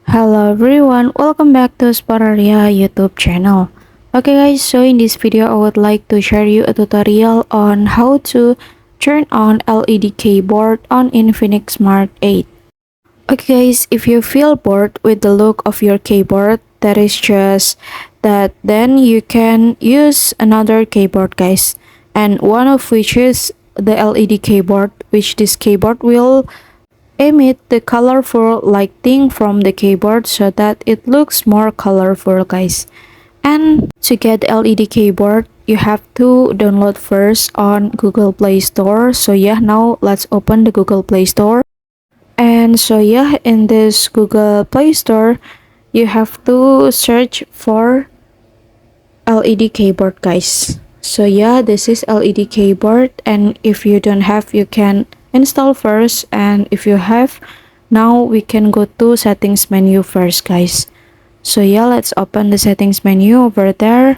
Hello everyone, welcome back to Sporaria YouTube channel. Okay guys, so in this video I would like to share you a tutorial on how to turn on LED keyboard on Infinix Smart 8. Okay guys, if you feel bored with the look of your keyboard, that is just that, then you can use another keyboard guys, and one of which is the LED keyboard, which this keyboard will emit the colorful lighting from the keyboard so that it looks more colorful guys. And to get the LED keyboard, you have to download first on Google Play Store. So yeah, now let's open the Google Play Store. And so yeah, in this Google Play Store, you have to search for LED keyboard guys. So yeah, this is LED keyboard, and if you don't have, you can install first, and if you have, now we can go to settings menu first guys. So yeah, let's open the settings menu over there,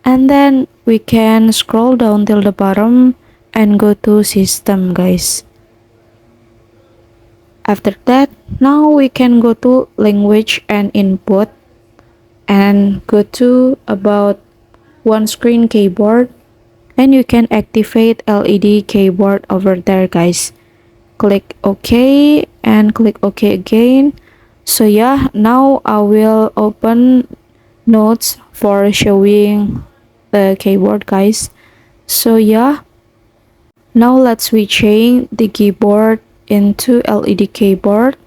and then we can scroll down till the bottom and go to system guys. After that, now we can go to language and input and go to about one screen keyboard, and you can activate LED keyboard over there guys. Click OK and click OK again. So yeah, now I will open notes for showing the keyboard guys. So yeah, now let's switching the keyboard into LED keyboard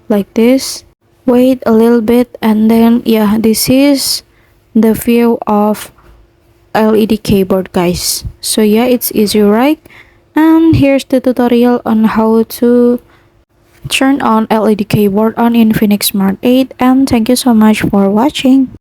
like this. Wait a little bit, and then yeah, this is the view of LED keyboard guys. So yeah, it's easy, right? And here's the tutorial on how to turn on LED keyboard on Infinix Smart 8, and thank you so much for watching.